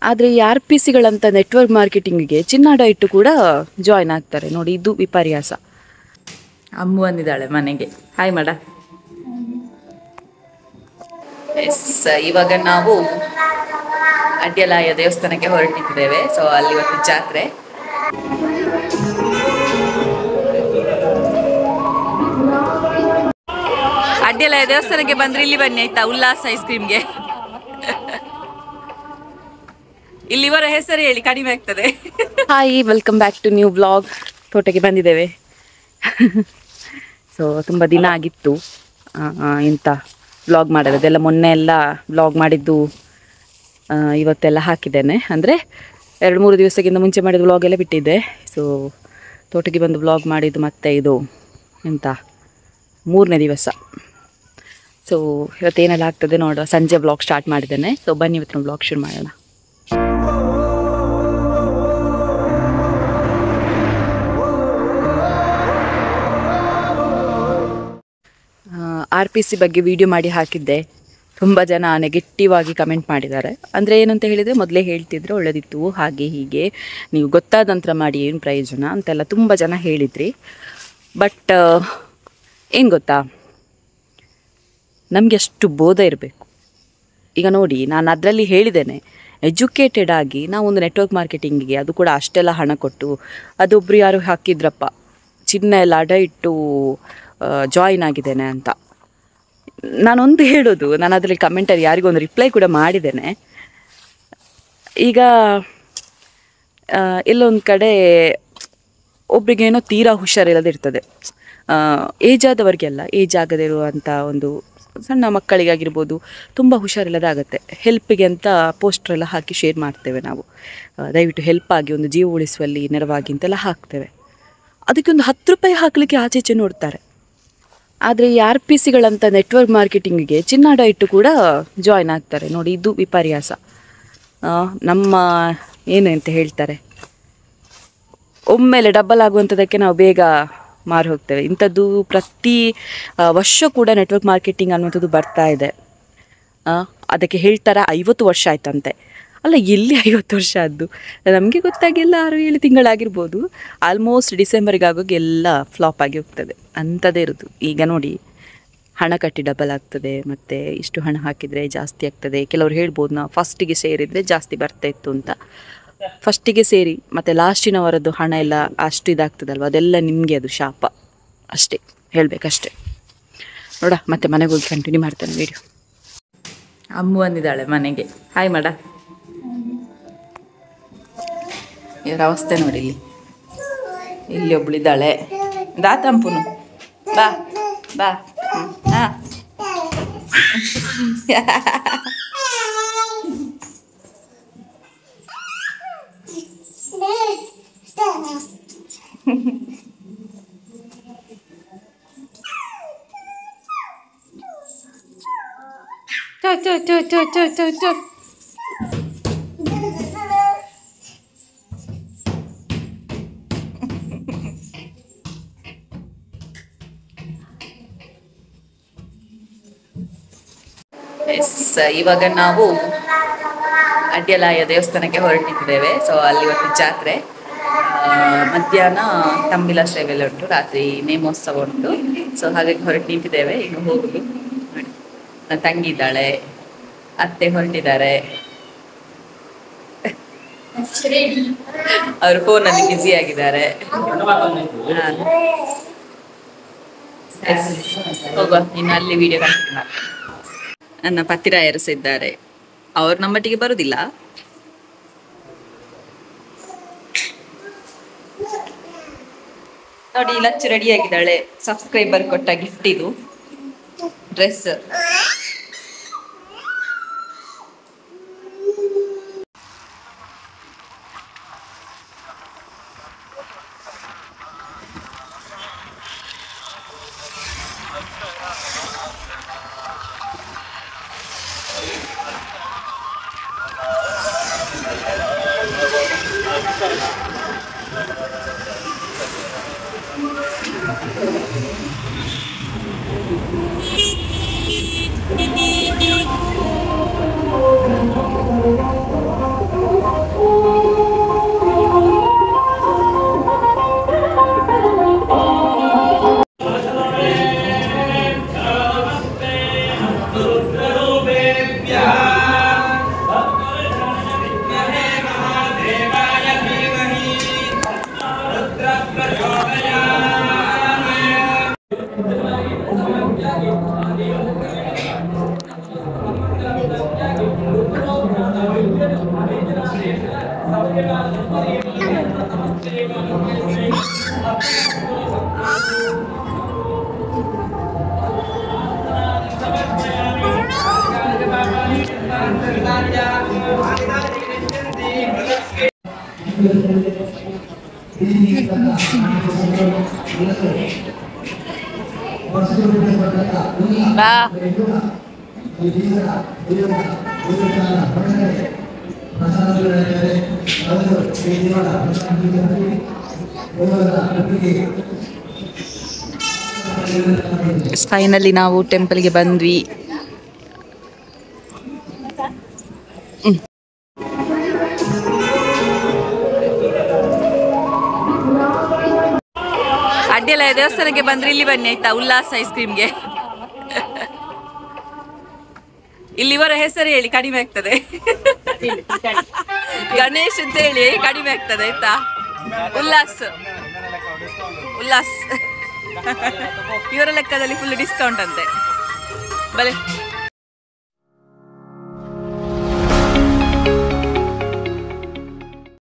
ಆದರೆ ಈ R P ಸಿಗಳಂತ network ಮಾರ್ಕೆಟಿಂಗಿಗೆ ಚಿನ್ನಾಡ ಇಟ್ಟು ಕೂಡ ಜಾಯ್ನ್ ಆಗ್ತಾರೆ ನೋಡಿ. ಇದು ವಿಪರ್ಯಾಸ. ಅಮ್ಮು ಬಂದಿದ್ದಾಳೆ ಮನೆಗೆ. ಹಾಯ್ ಮಾಡ. ಎಸ್, ಇವಾಗ ನಾವು ಅಡ್ಯಲಾಯ ದೇವಸ್ಥಾನಕ್ಕೆ ಹೊರಟಿದ್ದೇವೆ. ಸೊ ಅಲ್ಲಿ ಇವತ್ತು ಜಾತ್ರೆ. ಅಡ್ಯಲಾಯ ದೇವಸ್ಥಾನಕ್ಕೆ ಬಂದ್ರೆ ಇಲ್ಲಿ ಬನ್ನಿ ಆಯ್ತಾ, ಉಲ್ಲಾಸ ಐಸ್ ಕ್ರೀಮ್ಗೆ. ಇಲ್ಲಿ ಇವರ ಹೆಸರು ಹೇಳಿ, ಕಡಿಮೆ ಆಗ್ತದೆ. Hi, welcome back to new vlog. ತೋಟಕ್ಕೆ ಬಂದಿದ್ದೇವೆ. ಸೊ ತುಂಬ ದಿನ ಆಗಿತ್ತು ಇಂಥ ವ್ಲಾಗ್ ಮಾಡೋದು. ಅದೆಲ್ಲ ಮೊನ್ನೆ ಎಲ್ಲ ವ್ಲಾಗ್ ಮಾಡಿದ್ದು ಇವತ್ತೆಲ್ಲ ಹಾಕಿದ್ದೇನೆ. ಅಂದರೆ 2-3 ದಿವಸಕ್ಕಿಂತ ಮುಂಚೆ ಮಾಡಿದ ವ್ಲಾಗ್ ಎಲ್ಲ ಬಿಟ್ಟಿದ್ದೆ. ಸೊ ತೋಟಕ್ಕೆ ಬಂದು ವ್ಲಾಗ್ ಮಾಡಿದ್ದು ಮತ್ತೆ ಇದು ಎಂತ 3ನೇ ದಿವಸ. ಸೊ ಇವತ್ತೇನೆಲ್ಲ ಆಗ್ತದೆ ನೋಡುವ. ಸಂಜೆ ವ್ಲಾಗ್ ಸ್ಟಾರ್ಟ್ ಮಾಡಿದ್ದೇನೆ. ಸೊ ಬನ್ನಿ ಇವತ್ತಿನ ವ್ಲಾಗ್ ಶುರು ಮಾಡೋಣ. ಆರ್ ಪಿ ಸಿ ಬಗ್ಗೆ ವಿಡಿಯೋ ಮಾಡಿ ಹಾಕಿದ್ದೆ. ತುಂಬ ಜನ ನೆಗೆಟಿವ್ ಆಗಿ ಕಮೆಂಟ್ ಮಾಡಿದ್ದಾರೆ. ಅಂದರೆ ಏನಂತ ಹೇಳಿದರೆ, ಮೊದಲೇ ಹೇಳ್ತಿದ್ರೆ ಒಳ್ಳೆದಿತ್ತು, ಹಾಗೆ ಹೀಗೆ, ನೀವು ಗೊತ್ತಾದ ನಂತರ ಮಾಡಿ ಏನು ಪ್ರಯೋಜನ ಅಂತೆಲ್ಲ ತುಂಬ ಜನ ಹೇಳಿದ್ರಿ. ಬಟ್ ಏನು ಗೊತ್ತಾ, ನಮಗೆ ಅಷ್ಟು ಬೋಧ ಇರಬೇಕು. ಈಗ ನೋಡಿ, ನಾನು ಅದರಲ್ಲಿ ಹೇಳಿದ್ದೇನೆ, ಎಜುಕೇಟೆಡ್ ಆಗಿ ನಾವೊಂದು ನೆಟ್ವರ್ಕ್ ಮಾರ್ಕೆಟಿಂಗಿಗೆ, ಅದು ಕೂಡ ಅಷ್ಟೆಲ್ಲ ಹಣ ಕೊಟ್ಟು, ಅದೊಬ್ಬರು ಯಾರು ಹಾಕಿದ್ರಪ್ಪ, ಚಿನ್ನ ಎಲ್ಲ ಅಡ ಇಟ್ಟು ಜಾಯಿನ್ ಆಗಿದ್ದೇನೆ ಅಂತ. ನಾನೊಂದು ಹೇಳೋದು, ನಾನು ಅದರಲ್ಲಿ ಕಮೆಂಟಲ್ಲಿ ಯಾರಿಗೊಂದು ರಿಪ್ಲೈ ಕೂಡ ಮಾಡಿದ್ದೇನೆ. ಈಗ ಎಲ್ಲೊಂದು ಕಡೆ ಒಬ್ರಿಗೇನೋ ತೀರಾ ಹುಷಾರಿಲ್ಲದಿರ್ತದೆ. ಏಜ್ ಆದವರಿಗೆಲ್ಲ, ಏಜ್ ಆಗದೇ ಇರುವಂಥ ಒಂದು ಸಣ್ಣ ಮಕ್ಕಳಿಗಾಗಿರ್ಬೋದು, ತುಂಬ ಹುಷಾರಿಲ್ಲದಾಗತ್ತೆ. ಹೆಲ್ಪಿಗೆ ಅಂತ ಪೋಸ್ಟ್ರೆಲ್ಲ ಹಾಕಿ ಶೇರ್ ಮಾಡ್ತೇವೆ ನಾವು. ದಯವಿಟ್ಟು ಹೆಲ್ಪ್ ಆಗಿ, ಒಂದು ಜೀವ ಉಳಿಸುವಲ್ಲಿ ನೆರವಾಗಿ ಅಂತೆಲ್ಲ ಹಾಕ್ತೇವೆ. ಅದಕ್ಕೆ ಒಂದು 10 ರೂಪಾಯಿ ಹಾಕಲಿಕ್ಕೆ ಆಚೆ ನೋಡ್ತಾರೆ. ಆದರೆ ಈ ಆರ್ ಪಿ ಸಿಗಳಂತ ನೆಟ್ವರ್ಕ್ ಮಾರ್ಕೆಟಿಂಗಿಗೆ ಚಿನ್ನಾಡ ಇಟ್ಟು ಕೂಡ ಜಾಯ್ನ್ ಆಗ್ತಾರೆ ನೋಡಿ. ಇದು ವಿಪರ್ಯಾಸ. ನಮ್ಮ ಏನು ಅಂತ ಹೇಳ್ತಾರೆ, ಒಮ್ಮೆಲೆ ಡಬಲ್ ಆಗುವಂಥದ್ದಕ್ಕೆ ನಾವು ಬೇಗ ಮಾರು ಹೋಗ್ತೇವೆ. ಇಂಥದ್ದು ಪ್ರತಿ ವರ್ಷ ಕೂಡ ನೆಟ್ವರ್ಕ್ ಮಾರ್ಕೆಟಿಂಗ್ ಅನ್ನುವಂಥದ್ದು ಬರ್ತಾ ಇದೆ. ಅದಕ್ಕೆ ಹೇಳ್ತಾರೆ 50 ವರ್ಷ ಆಯ್ತಂತೆ. ಅಲ್ಲ, ಎಲ್ಲಿ 50 ವರ್ಷ ಆದ್ದು? ನಮಗೆ ಗೊತ್ತಾಗಿಲ್ಲ, 6-7 ತಿಂಗಳಾಗಿರ್ಬೋದು. ಆಲ್ಮೋಸ್ಟ್ ಡಿಸೆಂಬರ್ಗೆ ಆಗೋಗಿ ಎಲ್ಲ ಫ್ಲಾಪ್ ಆಗಿ ಹೋಗ್ತದೆ. ಅಂಥದ್ದೇ ಇರೋದು. ಈಗ ನೋಡಿ, ಹಣ ಕಟ್ಟಿ ಡಬಲ್ ಆಗ್ತದೆ, ಮತ್ತು ಇಷ್ಟು ಹಣ ಹಾಕಿದರೆ ಜಾಸ್ತಿ ಆಗ್ತದೆ. ಕೆಲವ್ರು ಹೇಳ್ಬೋದು, ನಾವು ಫಸ್ಟಿಗೆ ಸೇರಿದರೆ ಜಾಸ್ತಿ ಬರ್ತಾ ಇತ್ತು ಅಂತ. ಫಸ್ಟಿಗೆ ಸೇರಿ ಮತ್ತು ಲಾಸ್ಟಿನವರದ್ದು ಹಣ ಎಲ್ಲ ಅಷ್ಟು ಇದಾಗ್ತದಲ್ವ, ಅದೆಲ್ಲ ನಿಮಗೆ ಅದು ಶಾಪ ಅಷ್ಟೇ, ಹೇಳಬೇಕಷ್ಟೆ. ನೋಡ, ಮತ್ತೆ ಮನೆಗೆ ಹೋಗಿ ಕಂಟಿನ್ಯೂ ಮಾಡ್ತಾನೆ ವಿಡಿಯೋ. ಅಮ್ಮು ಬಂದಿದ್ದಾಳೆ ಮನೆಗೆ. ಹಾಯ್ ಮಾಡ. ಇವರ ಅವಸ್ಥೆ ನೋಡಿ, ಇಲ್ಲಿ ಒಬ್ಳಿದ್ದಾಳೆ. ದಾತಂಪುನು ಬಾ ಬಾ. ಹಾಂ ಇವಾಗ ನಾವು ಅಡ್ಯಲಾಯ ದೇವಸ್ಥಾನಕ್ಕೆ ಹೊರಟಿದ್ದೇವೆ. ಸೊ ಅಲ್ಲಿ ಇವತ್ತು ಜಾತ್ರೆ. ಮಧ್ಯಾಹ್ನ ತಂಬಿಲ ಸೇವೆಲ್ಲ ಉಂಟು, ರಾತ್ರಿ ನೇಮೋತ್ಸವ ಉಂಟು. ಸೊ ಹಾಗಾಗಿ ಹೊರಟು ನಿಂತಿದ್ದೇವೆ. ಈಗ ಹೋಗುದು. ನನ್ನ ತಂಗಿ ಇದ್ದಾಳೆ, ಅತ್ತೆ ಹೊರಟಿದ್ದಾರೆ. ಅವರು ಫೋನಲ್ಲಿ ಬ್ಯುಸಿ ಆಗಿದ್ದಾರೆ. ಹೋಗುವ, ಇನ್ನು ಅಲ್ಲಿ ವಿಡಿಯೋ ಕಂಟಿನ್ಯೂ ಮಾಡ್ತಾರೆ. ನನ್ನ ಪತ್ತಿರಾಯರು ಸಹ ಇದ್ದಾರೆ. ಅವರು ನಮ್ಮೊಟ್ಟಿಗೆ ಬರುವುದಿಲ್ಲ. ನೋಡಿ, ಲಚ್ಚು ರೆಡಿ ಆಗಿದ್ದಾಳೆ. ಸಬ್ಸ್ಕ್ರೈಬರ್ ಕೊಟ್ಟ ಗಿಫ್ಟ್ ಇದು ಡ್ರೆಸ್. ಬಾ ಫೈನಲಿ ನಾವು ಟೆಂಪಲ್ಗೆ ಬಂದ್ವಿ. ಅಡ್ಡಿಲ್ಲ, ದೇವಸ್ಥಾನಕ್ಕೆ ಬಂದ್ರೆ ಇಲ್ಲಿ ಬನ್ನಿ ಆಯ್ತಾ, ಉಲ್ಲಾಸ್ ಐಸ್ ಕ್ರೀಮ್ಗೆ. ಇಲ್ಲಿ ಇವರ ಹೆಸರು ಹೇಳಿ ಕಡಿಮೆ ಆಗ್ತದೆ, ಗಣೇಶ್ ಅಂತ ಹೇಳಿ ಕಡಿಮೆ ಆಗ್ತದೆ ಆಯ್ತಾ. ಉಲ್ಲಾಸ್ ಉಲ್ಲಾಸ್ ಇವರ ಲೆಕ್ಕದಲ್ಲಿ ಫುಲ್ ಡಿಸ್ಕೌಂಟ್ ಅಂತೆ. ಬಲೆ